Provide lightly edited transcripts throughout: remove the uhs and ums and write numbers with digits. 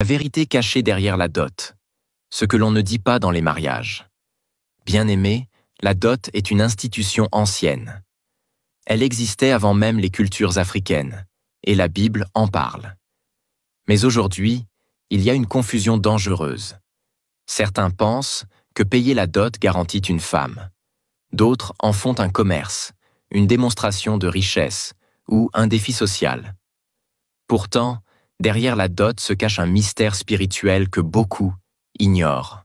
La vérité cachée derrière la dot, ce que l'on ne dit pas dans les mariages. Bien-aimé, la dot est une institution ancienne. Elle existait avant même les cultures africaines, et la Bible en parle. Mais aujourd'hui, il y a une confusion dangereuse. Certains pensent que payer la dot garantit une femme. D'autres en font un commerce, une démonstration de richesse ou un défi social. Pourtant, derrière la dot se cache un mystère spirituel que beaucoup ignorent.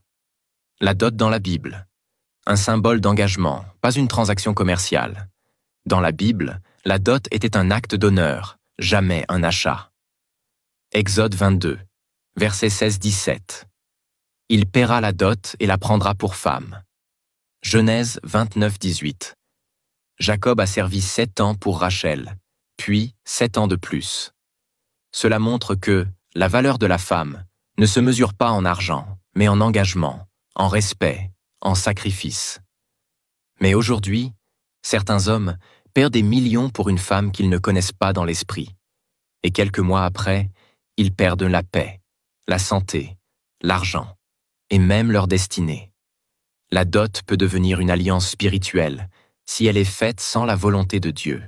La dot dans la Bible, un symbole d'engagement, pas une transaction commerciale. Dans la Bible, la dot était un acte d'honneur, jamais un achat. Exode 22, versets 16-17. Il paiera la dot et la prendra pour femme. Genèse 29-18. Jacob a servi 7 ans pour Rachel, puis 7 ans de plus. Cela montre que la valeur de la femme ne se mesure pas en argent, mais en engagement, en respect, en sacrifice. Mais aujourd'hui, certains hommes perdent des millions pour une femme qu'ils ne connaissent pas dans l'esprit. Et quelques mois après, ils perdent la paix, la santé, l'argent, et même leur destinée. La dot peut devenir une alliance spirituelle si elle est faite sans la volonté de Dieu.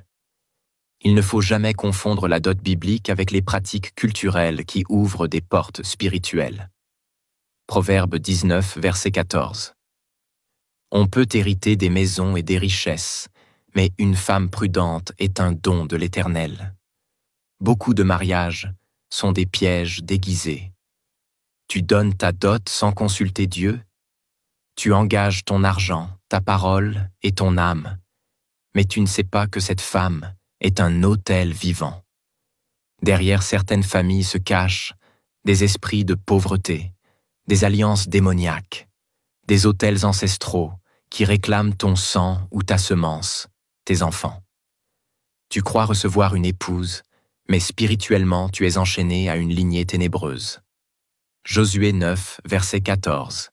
Il ne faut jamais confondre la dot biblique avec les pratiques culturelles qui ouvrent des portes spirituelles. Proverbe 19, verset 14. On peut hériter des maisons et des richesses, mais une femme prudente est un don de l'Éternel. Beaucoup de mariages sont des pièges déguisés. Tu donnes ta dot sans consulter Dieu. Tu engages ton argent, ta parole et ton âme, mais tu ne sais pas que cette femme est un autel vivant. Derrière certaines familles se cachent des esprits de pauvreté, des alliances démoniaques, des autels ancestraux qui réclament ton sang ou ta semence, tes enfants. Tu crois recevoir une épouse, mais spirituellement tu es enchaîné à une lignée ténébreuse. Josué 9, verset 14.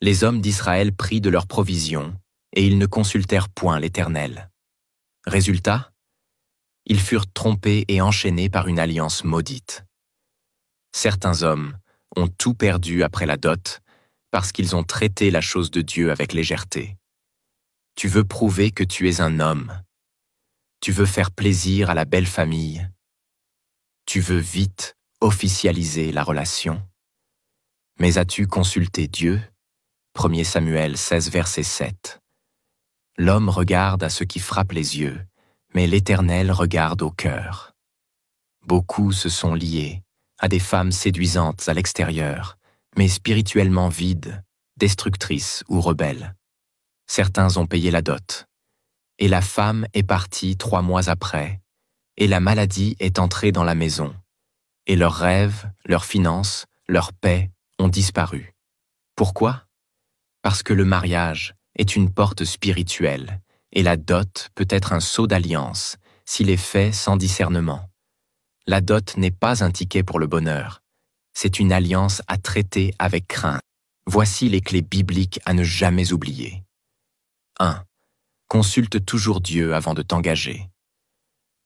Les hommes d'Israël prirent de leurs provisions, et ils ne consultèrent point l'Éternel. Résultat, ils furent trompés et enchaînés par une alliance maudite. Certains hommes ont tout perdu après la dot parce qu'ils ont traité la chose de Dieu avec légèreté. Tu veux prouver que tu es un homme. Tu veux faire plaisir à la belle famille. Tu veux vite officialiser la relation. Mais as-tu consulté Dieu ? 1 Samuel 16, verset 7. L'homme regarde à ce qui frappe les yeux, mais l'Éternel regarde au cœur. Beaucoup se sont liés à des femmes séduisantes à l'extérieur, mais spirituellement vides, destructrices ou rebelles. Certains ont payé la dot, et la femme est partie 3 mois après, et la maladie est entrée dans la maison, et leurs rêves, leurs finances, leur paix ont disparu. Pourquoi ? Parce que le mariage est une porte spirituelle et la dot peut être un sceau d'alliance s'il est fait sans discernement. La dot n'est pas un ticket pour le bonheur, c'est une alliance à traiter avec crainte. Voici les clés bibliques à ne jamais oublier. 1. Consulte toujours Dieu avant de t'engager.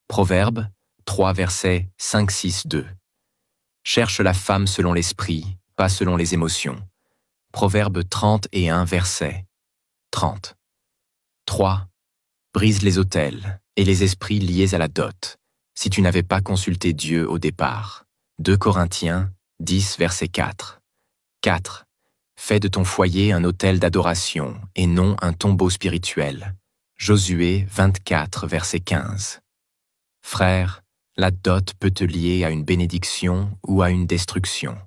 Proverbe 3, versets 5, 6, 2. Cherche la femme selon l'esprit, pas selon les émotions. Proverbe 31, verset 30. 3. Brise les autels et les esprits liés à la dot, si tu n'avais pas consulté Dieu au départ. 2 Corinthiens 10, verset 4. 4. Fais de ton foyer un autel d'adoration et non un tombeau spirituel. Josué 24, verset 15. Frère, la dot peut te lier à une bénédiction ou à une destruction.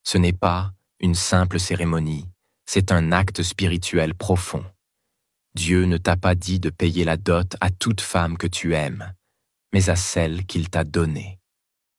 Ce n'est pas une simple cérémonie, c'est un acte spirituel profond. Dieu ne t'a pas dit de payer la dot à toute femme que tu aimes, mais à celle qu'il t'a donnée.